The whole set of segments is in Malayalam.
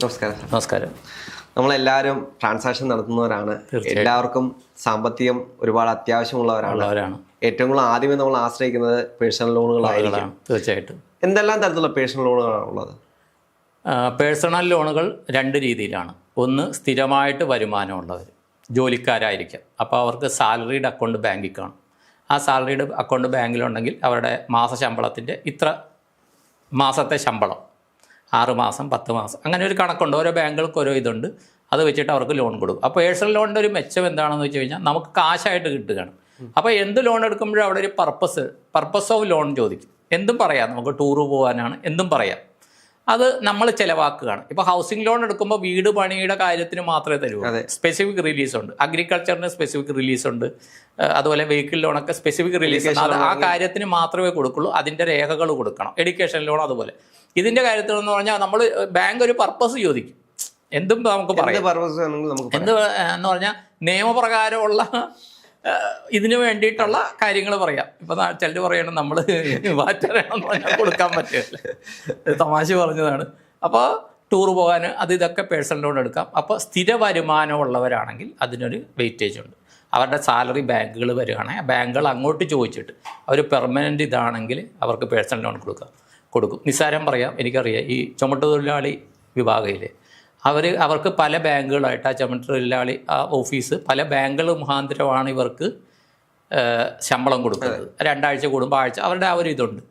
നമസ്കാരം. നമസ്കാരം. നമ്മളെല്ലാവരും ട്രാൻസാക്ഷൻ നടത്തുന്നവരാണ്. എല്ലാവർക്കും സാമ്പത്തികം ഒരുപാട് അത്യാവശ്യമുള്ളവരാണ്. ഏറ്റവും കൂടുതൽ ആദ്യമേ നമ്മൾ ആശ്രയിക്കുന്നത് പേഴ്സണൽ ലോണുകളായിരിക്കും. തീർച്ചയായിട്ടും. എന്തെല്ലാം തരത്തിലുള്ള പേഴ്സണൽ ലോണുകളാണ് ഉള്ളത്? പേഴ്സണൽ ലോണുകൾ രണ്ട് രീതിയിലാണ്. ഒന്ന്, സ്ഥിരമായിട്ട് വരുമാനമുള്ളവർ, ജോലിക്കാരായിരിക്കാം. അപ്പോൾ അവർക്ക് സാലറീഡ് അക്കൗണ്ട് ബാങ്കിൽ കാണും. ആ സാലറീഡ് അക്കൗണ്ട് ബാങ്കിലുണ്ടെങ്കിൽ അവരുടെ മാസശമ്പളത്തിൻ്റെ ഇത്ര മാസത്തെ ശമ്പളം, 6 മാസം 10 മാസം അങ്ങനെ ഒരു കണക്കുണ്ട്. ഓരോ ബാങ്കുകൾക്ക് ഓരോ ഇതുണ്ട്. അത് വെച്ചിട്ട് അവർക്ക് ലോൺ കൊടുക്കും. അപ്പോൾ പേഴ്സണൽ ലോണിൻ്റെ ഒരു മെച്ചം എന്താണെന്ന് വെച്ച് കഴിഞ്ഞാൽ നമുക്ക് കാശായിട്ട് കിട്ടുകയാണ്. അപ്പോൾ എന്ത് ലോൺ എടുക്കുമ്പോഴും അവിടെ ഒരു പർപ്പസ് ഓഫ് ലോൺ ചോദിക്കും. എന്തും പറയാം, നമുക്ക് ടൂറ് പോകാനാണ്, എന്തും പറയാം. അത് നമ്മൾ ചിലവാക്കുകയാണ്. ഇപ്പോൾ ഹൗസിംഗ് ലോൺ എടുക്കുമ്പോൾ വീട് പണിയുടെ കാര്യത്തിന് മാത്രമേ തരൂ. സ്പെസിഫിക് റിലീസ് ഉണ്ട്. അഗ്രികൾച്ചറിന് സ്പെസിഫിക് റിലീസ് ഉണ്ട്. അതുപോലെ വെഹിക്കിൾ ലോണൊക്കെ സ്പെസിഫിക് റിലീസ് ഉണ്ട്. അത് ആ കാര്യത്തിന് മാത്രമേ കൊടുക്കുള്ളൂ. അതിൻ്റെ രേഖകൾ കൊടുക്കണം. എഡ്യൂക്കേഷൻ ലോൺ അതുപോലെ. ഇതിൻ്റെ കാര്യത്തിൽ എന്ന് പറഞ്ഞാൽ നമ്മൾ ബാങ്ക് ഒരു പർപ്പസ് ചോദിക്കും. എന്തും നമുക്ക് പറയാം. എന്ത് എന്ന് പറഞ്ഞാൽ നിയമപ്രകാരമുള്ള ഇതിനു വേണ്ടിയിട്ടുള്ള കാര്യങ്ങൾ പറയാം. ഇപ്പം ചിലർ പറയണം നമ്മൾ വാറ്ററാണെന്ന് പറഞ്ഞാൽ കൊടുക്കാൻ പറ്റില്ല. തമാശ പറഞ്ഞതാണ്. അപ്പോൾ ടൂർ പോകാൻ ഇതൊക്കെ പേഴ്സണൽ ലോൺ എടുക്കാം. അപ്പോൾ സ്ഥിര വരുമാനമുള്ളവരാണെങ്കിൽ അതിനൊരു വെയിറ്റേജ് ഉണ്ട്. അവരുടെ സാലറി ബാങ്കുകൾ വരികയാണെങ്കിൽ ബാങ്കുകൾ അങ്ങോട്ട് ചോദിച്ചിട്ട് അവർ പെർമനൻ്റ് ഇതാണെങ്കിൽ അവർക്ക് പേഴ്സണൽ ലോൺ കൊടുക്കും. നിസ്സാരം പറയാം, എനിക്കറിയാം. ഈ ചുമട്ടുതൊഴിലാളി വിഭാഗയിൽ അവർക്ക് പല ബാങ്കുകളായിട്ട് ആ ചുമട്ടുതൊഴിലാളി ഓഫീസ് പല ബാങ്കുകൾ മുഖാന്തരമാണ് ഇവർക്ക് ശമ്പളം കൊടുക്കുന്നത്. 2 ആഴ്ച കൂടുമ്പോൾ ആഴ്ച അവരുടെ ആ ഒരു ഇതുണ്ട്.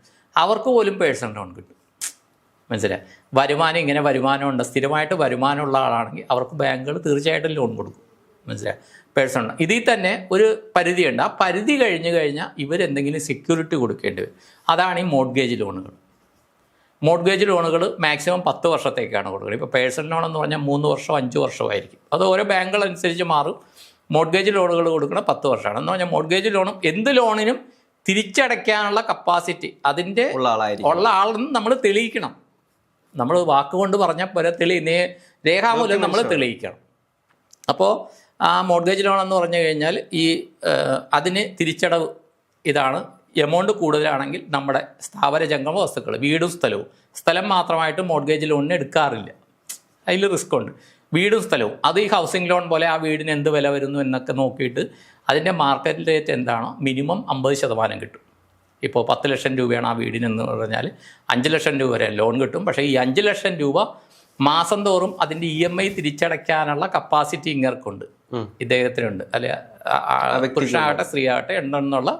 അവർക്ക് പോലും പേഴ്സണൽ ലോൺ കിട്ടും. മനസ്സിലായി? വരുമാനം സ്ഥിരമായിട്ട് വരുമാനമുള്ള ആളാണെങ്കിൽ അവർക്ക് ബാങ്കുകൾ തീർച്ചയായിട്ടും ലോൺ കൊടുക്കും. മനസ്സിലായി? പേഴ്സണൽ ഇതിൽ തന്നെ ഒരു പരിധിയുണ്ട്. ആ പരിധി കഴിഞ്ഞാൽ ഇവരെന്തെങ്കിലും സെക്യൂരിറ്റി കൊടുക്കേണ്ടി വരും. അതാണ് ഈ മോർട്ട്ഗേജ് ലോണുകൾ. മോർട്ട്ഗേജ് ലോണുകൾ മാക്സിമം 10 വർഷത്തേക്കാണ് കൊടുക്കുന്നത്. ഇപ്പോൾ പേഴ്സണൽ ലോൺ എന്ന് പറഞ്ഞാൽ 3 വർഷം 5 വർഷമായിരിക്കും. അത് ഓരോ ബാങ്കുകൾ അനുസരിച്ച് മാറും. മോർട്ട്ഗേജ് ലോണുകൾ കൊടുക്കുന്നത് 10 വർഷമാണ്. എന്ന് പറഞ്ഞാൽ മോർട്ട്ഗേജ് ലോണും എന്ത് ലോണിനും തിരിച്ചടയ്ക്കാനുള്ള കപ്പാസിറ്റി അതിൻ്റെ ഉള്ള ആളെന്ന് നമ്മൾ തെളിയിക്കണം. നമ്മൾ വാക്കുകൊണ്ട് പറഞ്ഞാൽ പോലെ രേഖാമൂലം നമ്മൾ തെളിയിക്കണം. അപ്പോൾ ആ മോർട്ട്ഗേജ് ലോൺ എന്ന് പറഞ്ഞു കഴിഞ്ഞാൽ അതിന് തിരിച്ചടവ് ഇതാണ്. എമൗണ്ട് കൂടുതലാണെങ്കിൽ നമ്മുടെ സ്ഥാവര ജംഗമ വസ്തുക്കൾ, വീടും സ്ഥലം മാത്രമായിട്ട് മോർട്ട്ഗേജ് ലോണിന് എടുക്കാറില്ല. അതിൽ റിസ്ക് ഉണ്ട്. വീടും സ്ഥലവും അത് ഈ ഹൗസിംഗ് ലോൺ പോലെ ആ വീടിന് എന്ത് വില വരുന്നു എന്നൊക്കെ നോക്കിയിട്ട് അതിൻ്റെ മാർക്കറ്റ് റേറ്റ് എന്താണോ മിനിമം 50% കിട്ടും. ഇപ്പോൾ 10 ലക്ഷം രൂപയാണ് ആ വീടിനെന്ന് പറഞ്ഞാൽ 5 ലക്ഷം രൂപ വരെ ലോൺ കിട്ടും. പക്ഷേ ഈ 5 ലക്ഷം രൂപ മാസം തോറും അതിൻ്റെ EMI തിരിച്ചടയ്ക്കാനുള്ള കപ്പാസിറ്റി ഇങ്ങർക്കുണ്ട്, ഇദ്ദേഹത്തിനുണ്ട്. അല്ലെ പുരുഷനാകട്ടെ സ്ത്രീ ആകട്ടെ ഉണ്ടെന്നുള്ള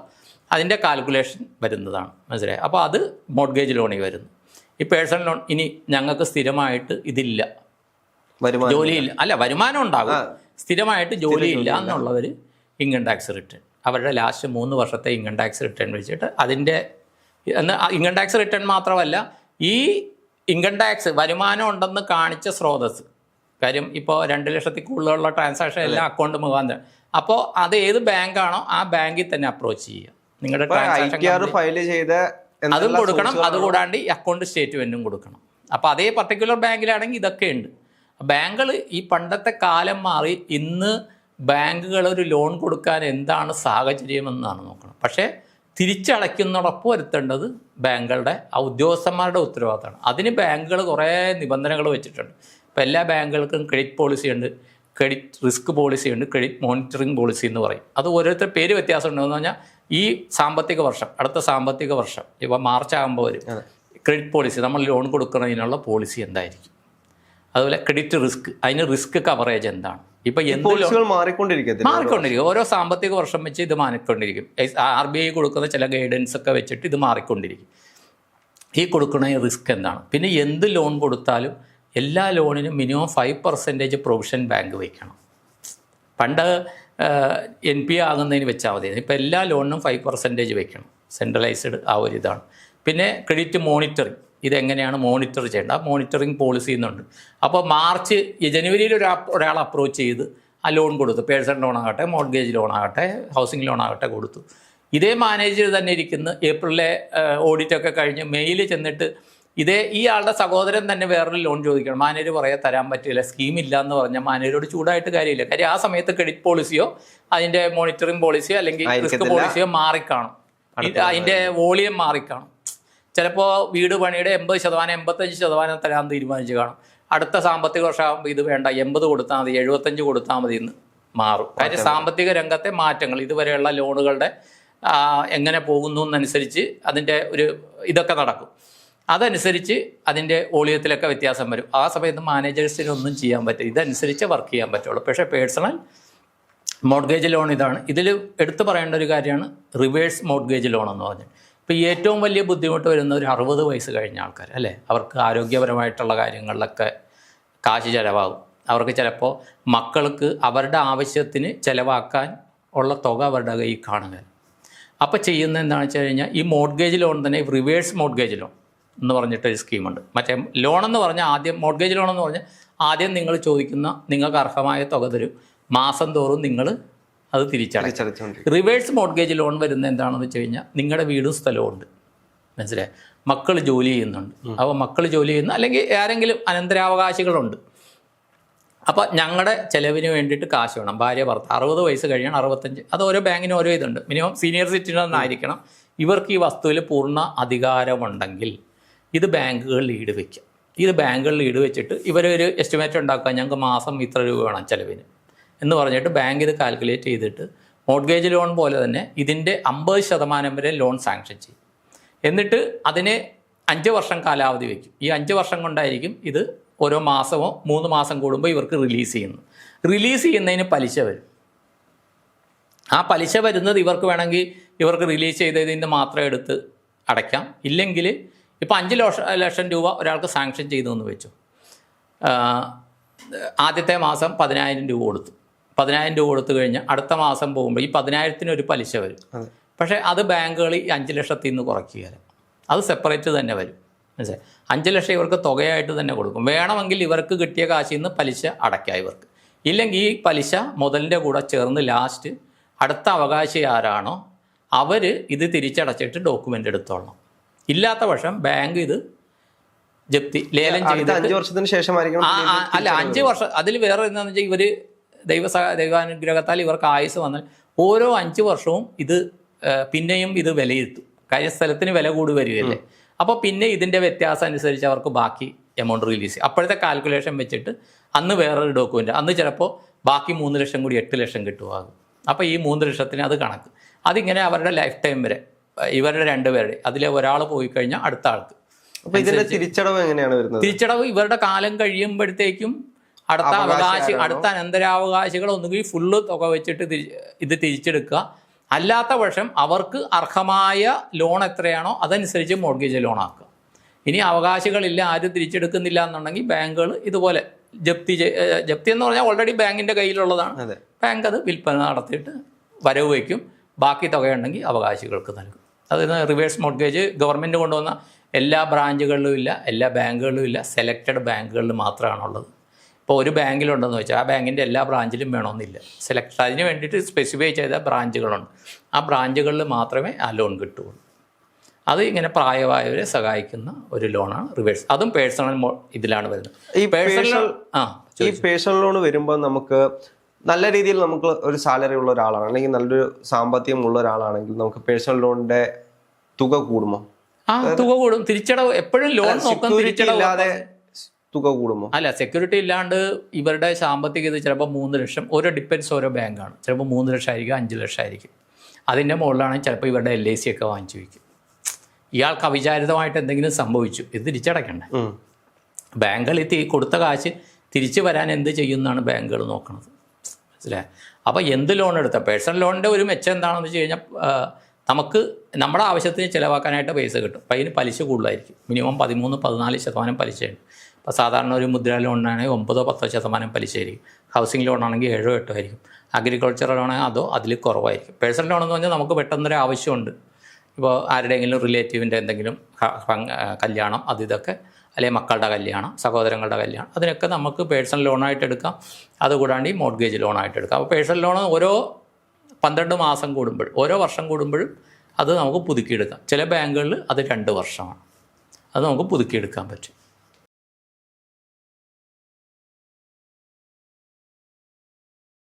അതിൻ്റെ കാൽക്കുലേഷൻ വരുന്നതാണ്. മനസ്സിലായി? അപ്പോൾ അത് മോർട്ട്ഗേജ് ലോണിൽ വരുന്നു. ഈ പേഴ്സണൽ ലോൺ ഇനി ഞങ്ങൾക്ക് സ്ഥിരമായിട്ട് ഇതില്ല, ജോലിയില്ല, വരുമാനം ഉണ്ടാകും, സ്ഥിരമായിട്ട് ജോലിയില്ല എന്നുള്ളവർ ഇൻകം ടാക്സ് റിട്ടേൺ അവരുടെ ലാസ്റ്റ് 3 വർഷത്തെ ഇൻകം ടാക്സ് റിട്ടേൺ വെച്ചിട്ട് അതിൻ്റെ ഇൻകം ടാക്സ് റിട്ടേൺ മാത്രമല്ല ഈ ഇൻകം ടാക്സ് വരുമാനം ഉണ്ടെന്ന് കാണിച്ച സ്രോതസ്. കാര്യം ഇപ്പോൾ 2 ലക്ഷത്തിൽ കൂടുതലുള്ള ട്രാൻസാക്ഷൻ എല്ലാം അക്കൗണ്ട് മുഖാന്തരം. അപ്പോൾ അത് ഏത് ബാങ്കാണോ ആ ബാങ്കിൽ തന്നെ അപ്രോച്ച് ചെയ്യുക. നിങ്ങളുടെ ട്രാൻസാക്ഷൻ ഫയൽ ചെയ്ത് അതും കൊടുക്കണം. അതുകൂടാണ്ട് ഈ അക്കൗണ്ട് സ്റ്റേറ്റ്മെൻറ്റും കൊടുക്കണം. അപ്പോൾ അതേ പർട്ടിക്കുലർ ബാങ്കിലാണെങ്കിൽ ഇതൊക്കെ ഉണ്ട്. ബാങ്കുകൾ ഈ പണ്ടത്തെ കാലം മാറി ഇന്ന് ബാങ്കുകൾ ഒരു ലോൺ കൊടുക്കാൻ എന്താണ് സാഹചര്യമെന്നാണ് നോക്കണം. പക്ഷേ തിരിച്ചടയ്ക്കുന്നതോടൊപ്പം വരുത്തേണ്ടത് ബാങ്കുകളുടെ ഉദ്യോഗസ്ഥന്മാരുടെ ഉത്തരവാദിത്തമാണ്. അതിന് ബാങ്കുകൾ കുറേ നിബന്ധനകൾ വെച്ചിട്ടുണ്ട്. ഇപ്പോൾ എല്ലാ ബാങ്കുകൾക്കും ക്രെഡിറ്റ് പോളിസി ഉണ്ട്, ക്രെഡിറ്റ് റിസ്ക് പോളിസി ഉണ്ട്, ക്രെഡിറ്റ് മോണിറ്ററിംഗ് പോളിസി എന്ന് പറയും. അത് ഓരോരുത്തർ പേര് വ്യത്യാസം ഉണ്ടെന്ന് പറഞ്ഞാൽ ഈ സാമ്പത്തിക വർഷം അടുത്ത സാമ്പത്തിക വർഷം ഇപ്പോൾ മാർച്ച് ആകുമ്പോൾ വരും ക്രെഡിറ്റ് പോളിസി, നമ്മൾ ലോൺ കൊടുക്കുന്നതിനുള്ള പോളിസി എന്തായിരിക്കും. അതുപോലെ ക്രെഡിറ്റ് റിസ്ക്, അതിന് റിസ്ക് കവറേജ് എന്താണ്. ഇപ്പോൾ മാറിക്കൊണ്ടിരിക്കും. ഓരോ സാമ്പത്തിക വർഷം വെച്ച് ഇത് മാറിക്കൊണ്ടിരിക്കും. RBI കൊടുക്കുന്ന ചില ഗൈഡൻസ് ഒക്കെ വെച്ചിട്ട് ഇത് മാറിക്കൊണ്ടിരിക്കും. ഈ കൊടുക്കുന്ന റിസ്ക് എന്താണ്. പിന്നെ എന്ത് ലോൺ കൊടുത്താലും എല്ലാ ലോണിനും മിനിമം 5% പ്രൊവിഷൻ ബാങ്ക് വയ്ക്കണം. പണ്ട് NPA ആകുന്നതിന് വെച്ചാൽ മതി. ഇപ്പോൾ എല്ലാ ലോണിനും 5% വയ്ക്കണം. സെൻട്രലൈസ്ഡ് ആ ഒരു ഇതാണ്. പിന്നെ ക്രെഡിറ്റ് മോണിറ്ററിങ്, ഇതെങ്ങനെയാണ് മോണിറ്റർ ചെയ്യേണ്ടത്, ആ മോണിറ്ററിങ് പോളിസി എന്നുണ്ട്. അപ്പോൾ ജനുവരിയിൽ ഒരാൾ അപ്രോച്ച് ചെയ്ത് ആ ലോൺ കൊടുത്തു. പേഴ്സണൽ ലോൺ ആകട്ടെ, മോർട്ട്ഗേജ് ലോൺ ആകട്ടെ, ഹൗസിംഗ് ലോൺ ആകട്ടെ കൊടുത്തു. ഇതേ മാനേജർ തന്നെ ഇരിക്കുന്ന ഏപ്രിലെ ഓഡിറ്റൊക്കെ കഴിഞ്ഞ് മെയിൽ ചെന്നിട്ട് ഈ ആളുടെ സഹോദരൻ തന്നെ വേറൊരു ലോൺ ചോദിക്കണം. മാനേജർ പറയാൻ തരാൻ പറ്റില്ല, സ്കീമില്ല എന്ന് പറഞ്ഞാൽ മാനേജരോട് ചൂടായിട്ട് കാര്യമില്ല. കാര്യം ആ സമയത്ത് ക്രെഡിറ്റ് പോളിസിയോ അതിൻ്റെ മോണിറ്ററിംഗ് പോളിസിയോ അല്ലെങ്കിൽ റിസ്ക് പോളിസിയോ മാറിക്കാണും. അതിൻ്റെ വോളിയം മാറിക്കാണും. ചിലപ്പോൾ വീട് പണിയുടെ 80% 85% തരാൻ തീരുമാനിച്ച് കാണും. അടുത്ത സാമ്പത്തിക വർഷമാകുമ്പോൾ ഇത് വേണ്ട 80 കൊടുത്താൽ മതി, 75 കൊടുത്താൽ മതി എന്ന് മാറും. കാര്യം സാമ്പത്തിക രംഗത്തെ മാറ്റങ്ങൾ, ഇതുവരെയുള്ള ലോണുകളുടെ എങ്ങനെ പോകുന്നു എന്നനുസരിച്ച് അതിൻ്റെ ഒരു ഇതൊക്കെ നടക്കും. അതനുസരിച്ച് അതിൻ്റെ വോളിയത്തിലൊക്കെ വ്യത്യാസം വരും. ആ സമയത്ത് മാനേജേഴ്സിനൊന്നും ചെയ്യാൻ പറ്റില്ല, ഇതനുസരിച്ച് വർക്ക് ചെയ്യാൻ പറ്റുള്ളൂ. പക്ഷേ പേഴ്സണൽ മോർഗേജ് ലോൺ ഇതാണ്. ഇതിൽ എടുത്തു പറയേണ്ട ഒരു കാര്യമാണ് റിവേഴ്സ് മോർഗേജ് ലോൺ എന്ന് പറഞ്ഞാൽ. ഇപ്പോൾ ഏറ്റവും വലിയ ബുദ്ധിമുട്ട് വരുന്ന ഒരു 60 വയസ്സ് കഴിഞ്ഞ ആൾക്കാർ അല്ലേ, അവർക്ക് ആരോഗ്യപരമായിട്ടുള്ള കാര്യങ്ങളിലൊക്കെ കാശ് ചിലവാകും. അവർക്ക് ചിലപ്പോൾ മക്കൾക്ക് അവരുടെ ആവശ്യത്തിന് ചിലവാക്കാൻ ഉള്ള തുക അവരുടെ കയ്യിൽ കാണുക. അപ്പോൾ ചെയ്യുന്നത് എന്താണെന്ന് വെച്ച് കഴിഞ്ഞാൽ ഈ മോർഗേജ് ലോൺ തന്നെ റിവേഴ്സ് മോർഗേജ് ലോൺ എന്ന് പറഞ്ഞിട്ടൊരു സ്കീമുണ്ട്. മറ്റേ ലോണെന്ന് പറഞ്ഞാൽ ആദ്യം മോർഗേജ് ലോൺ എന്ന് പറഞ്ഞാൽ ആദ്യം നിങ്ങൾ ചോദിക്കുന്ന നിങ്ങൾക്ക് അർഹമായ തുക തരും, മാസം തോറും നിങ്ങൾ അത് തിരിച്ചടയ്ക്കും. റിവേഴ്സ് മോർഗേജ് ലോൺ വരുന്നത് എന്താണെന്ന് വെച്ച് കഴിഞ്ഞാൽ നിങ്ങളുടെ വീടും സ്ഥലവും ഉണ്ട്, മനസ്സിലായി, മക്കൾ ജോലി ചെയ്യുന്നുണ്ട്, അപ്പോൾ മക്കൾ ജോലി ചെയ്യുന്ന അല്ലെങ്കിൽ ആരെങ്കിലും അനന്തരാവകാശികളുണ്ട്, അപ്പോൾ ഞങ്ങളുടെ ചിലവിന് വേണ്ടിയിട്ട് കാശ് വേണം. ഭാര്യ ഭർത്താവ് 60 വയസ്സ് കഴിയണം, 65, അത് ഓരോ ബാങ്കിനും ഓരോ ഇതുണ്ട്. മിനിമം സീനിയർ സിറ്റിസൺ ആയിരിക്കണം. ഇവർക്ക് ഈ വസ്തുവിൽ പൂർണ്ണ അധികാരമുണ്ടെങ്കിൽ ഇത് ബാങ്കുകളിൽ ഈട് വയ്ക്കാം. ഇത് ബാങ്കുകളിൽ ഈട് വെച്ചിട്ട് ഇവരൊരു എസ്റ്റിമേറ്റ് ഉണ്ടാക്കുക, ഞങ്ങൾക്ക് മാസം ഇത്ര രൂപ വേണം ചിലവിന് എന്ന് പറഞ്ഞിട്ട് ബാങ്ക് ഇത് കാൽക്കുലേറ്റ് ചെയ്തിട്ട് മോർഗേജ് ലോൺ പോലെ തന്നെ ഇതിൻ്റെ 50% വരെ ലോൺ സാങ്ഷൻ ചെയ്യും. എന്നിട്ട് അതിന് 5 വർഷം കാലാവധി വയ്ക്കും. ഈ 5 വർഷം കൊണ്ടായിരിക്കും ഇത് ഓരോ മാസമോ 3 മാസം കൂടുമ്പോൾ ഇവർക്ക് റിലീസ് ചെയ്യുന്നു. റിലീസ് ചെയ്യുന്നതിന് പലിശ വരും. ആ പലിശ വരുന്നത് ഇവർക്ക് വേണമെങ്കിൽ ഇവർക്ക് റിലീസ് ചെയ്തതിന് മാത്രം എടുത്ത് അടയ്ക്കാം. ഇല്ലെങ്കിൽ ഇപ്പോൾ 5 ലക്ഷം രൂപ ഒരാൾക്ക് സാങ്ഷൻ ചെയ്തു എന്ന് വെച്ചു, ആദ്യത്തെ മാസം 10,000 രൂപ കൊടുത്തു. 10,000 രൂപ കൊടുത്തു കഴിഞ്ഞാൽ അടുത്ത മാസം പോകുമ്പോൾ ഈ 10,000-ന് ഒരു പലിശ വരും. പക്ഷേ അത് ബാങ്കുകൾ ഈ 5 ലക്ഷത്തിൽ നിന്ന് കുറയ്ക്കുകയില്ല, അത് സെപ്പറേറ്റ് തന്നെ വരും, മനസ്സിലായി. 5 ലക്ഷം ഇവർക്ക് തുകയായിട്ട് തന്നെ കൊടുക്കും. വേണമെങ്കിൽ ഇവർക്ക് കിട്ടിയ കാശിൽ നിന്ന് പലിശ അടയ്ക്കാം ഇവർക്ക്. ഇല്ലെങ്കിൽ ഈ പലിശ മുതലിൻ്റെ കൂടെ ചേർന്ന് ലാസ്റ്റ് അടുത്ത അവകാശി ആരാണോ അവർ ഇത് തിരിച്ചടച്ചിട്ട് ഡോക്യുമെൻ്റ് എടുത്തോളണം. ഇല്ലാത്ത പക്ഷം ബാങ്ക് ഇത് ജപ്തി ലേലം ചെയ്ത് 5 വർഷത്തിന് ശേഷമായിരിക്കും. അല്ല, 5 വർഷം. അതിൽ വേറെ എന്താണെന്ന് വെച്ചാൽ ഇവർ ദൈവാനുഗ്രഹത്താൽ ഇവർക്ക് ആയുസ് വന്നാൽ ഓരോ 5 വർഷവും ഇത് പിന്നെയും ഇത് വിലയിരുത്തും. കാര്യം സ്ഥലത്തിന് വില കൂടി വരികയല്ലേ. അപ്പോൾ പിന്നെ ഇതിൻ്റെ വ്യത്യാസം അനുസരിച്ച് അവർക്ക് ബാക്കി എമൗണ്ട് റിലീസ് ചെയ്യും. അപ്പോഴത്തെ കാൽക്കുലേഷൻ വെച്ചിട്ട് അന്ന് വേറൊരു ഡോക്യുമെൻ്റ്, അന്ന് ചിലപ്പോൾ ബാക്കി 3 ലക്ഷം കൂടി 8 ലക്ഷം കിട്ടുമാകും. അപ്പോൾ ഈ 3 ലക്ഷത്തിന് അത് കണക്ക്. അതിങ്ങനെ അവരുടെ ലൈഫ് ടൈം വരെ ഇവരുടെ 2 പേരുടെ അതിലെ ഒരാൾ പോയി കഴിഞ്ഞാൽ അടുത്ത ആൾക്ക്. അപ്പോൾ ഇതിൻ്റെ തിരിച്ചടവ് എങ്ങനെയാണ് വരുന്നത്? തിരിച്ചടവ് ഇവരുടെ കാലം കഴിയുമ്പോഴത്തേക്കും അടുത്ത അനന്തരാവകാശികൾ ഒന്നുകിൽ ഫുള്ള് തുക വെച്ചിട്ട് ഇത് തിരിച്ചെടുക്കുക. അല്ലാത്ത പക്ഷം അവർക്ക് അർഹമായ ലോൺ എത്രയാണോ അതനുസരിച്ച് മോർഗേജ് ലോൺ ആക്കുക. ഇനി അവകാശികളില്ല, ആരും തിരിച്ചെടുക്കുന്നില്ല എന്നുണ്ടെങ്കിൽ ബാങ്കുകൾ ഇതുപോലെ ജപ്തി എന്ന് പറഞ്ഞാൽ ഓൾറെഡി ബാങ്കിൻ്റെ കയ്യിലുള്ളതാണ്. ബാങ്ക് അത് വിൽപ്പന നടത്തിയിട്ട് വരവ് വയ്ക്കും. ബാക്കി തുകയുണ്ടെങ്കിൽ അവകാശികൾക്ക് നൽകും. അതിന് റിവേഴ്സ് മോർഗേജ് ഗവൺമെൻറ് കൊണ്ടുവന്ന എല്ലാ ബ്രാഞ്ചുകളിലും ഇല്ല, എല്ലാ ബാങ്കുകളിലും ഇല്ല, സെലക്റ്റഡ് ബാങ്കുകളിൽ മാത്രമാണുള്ളത്. ഇപ്പോൾ ഒരു ബാങ്കിലുണ്ടെന്ന് വെച്ചാൽ ആ ബാങ്കിൻ്റെ എല്ലാ ബ്രാഞ്ചിലും വേണമെന്നില്ല, അതിന് വേണ്ടിയിട്ട് സ്പെസിഫൈ ചെയ്ത ബ്രാഞ്ചുകളുണ്ട്. ആ ബ്രാഞ്ചുകളിൽ മാത്രമേ ആ ലോൺ കിട്ടുകയുള്ളൂ. അത് ഇങ്ങനെ പ്രായമായവരെ സഹായിക്കുന്ന ഒരു ലോണാണ് റിവേഴ്സ്. അതും പേഴ്സണൽ ഇതിലാണ് വരുന്നത്. ഈ പേഴ്സണൽ ലോൺ വരുമ്പോൾ നമുക്ക് നല്ല രീതിയിൽ നമുക്ക് ഒരു സാലറി ഉള്ള ഒരാളാണ് അല്ലെങ്കിൽ നല്ലൊരു സാമ്പത്തികം ഉള്ള ഒരാളാണെങ്കിൽ നമുക്ക് പേഴ്സണൽ ലോണിന്റെ തുക കൂടുമോ? തുക കൂടും. തിരിച്ചടവ് എപ്പോഴും ലോൺ നോക്കാൻ തിരിച്ചടവില്ലാതെ തുക കൂടുമോ? അല്ല, സെക്യൂരിറ്റി ഇല്ലാണ്ട് ഇവരുടെ സാമ്പത്തിക ഇത് ചിലപ്പോൾ 3 ലക്ഷം, ഓരോ ഡിപ്പെൻസ് ഓരോ ബാങ്കാണ്. ചിലപ്പോൾ 3 ലക്ഷം ആയിരിക്കും, 5 ലക്ഷം ആയിരിക്കും. അതിൻ്റെ മുകളിലാണെങ്കിൽ ചിലപ്പോൾ ഇവരുടെ LIC ഒക്കെ വാങ്ങിച്ചു വയ്ക്കും. ഇയാൾക്ക് അവിചാരിതമായിട്ട് എന്തെങ്കിലും സംഭവിച്ചു, ഇത് തിരിച്ചടയ്ക്കണ്ടേ? ബാങ്കുകൾ കൊടുത്ത കാശ് തിരിച്ചു വരാൻ എന്ത് ചെയ്യുമെന്നാണ് ബാങ്കുകൾ നോക്കുന്നത്, മനസ്സിലായി. അപ്പോൾ എന്ത് ലോൺ എടുത്താൽ പേഴ്സണൽ ലോണിൻ്റെ ഒരു മെച്ചം എന്താണെന്ന് വെച്ച് കഴിഞ്ഞാൽ നമുക്ക് നമ്മുടെ ആവശ്യത്തിന് ചിലവാക്കാനായിട്ട് പൈസ കിട്ടും. അപ്പം അതിന് പലിശ കൂടുതലായിരിക്കും. മിനിമം 13-14% പലിശയുണ്ട്. ഇപ്പോൾ സാധാരണ ഒരു മുദ്രാ ലോണിനാണെങ്കിൽ 9-10% പലിശയായിരിക്കും. ഹൗസിംഗ് ലോണാണെങ്കിൽ 7-8 ആയിരിക്കും. അഗ്രികൾച്ചർ ലോണാണെങ്കിൽ അതോ അതിൽ കുറവായിരിക്കും. പേഴ്സണൽ ലോണെന്ന് പറഞ്ഞാൽ നമുക്ക് പെട്ടെന്നൊരു ആവശ്യമുണ്ട്. ഇപ്പോൾ ആരുടെയെങ്കിലും റിലേറ്റീവിൻ്റെ എന്തെങ്കിലും കല്യാണം ഇതൊക്കെ, അല്ലെങ്കിൽ മക്കളുടെ കല്യാണം, സഹോദരങ്ങളുടെ കല്യാണം, അതിനൊക്കെ നമുക്ക് പേഴ്സണൽ ലോണായിട്ട് എടുക്കാം. അതുകൂടാണ്ട് ഈ മോർഗേജ് ലോണായിട്ട് എടുക്കാം. അപ്പോൾ പേഴ്സണൽ ലോൺ ഓരോ 12 മാസം കൂടുമ്പോൾ, ഓരോ വർഷം കൂടുമ്പോഴും അത് നമുക്ക് പുതുക്കിയെടുക്കാം. ചില ബാങ്കുകളിൽ അത് 2 വർഷമാണ്. അത് നമുക്ക് പുതുക്കിയെടുക്കാൻ പറ്റും.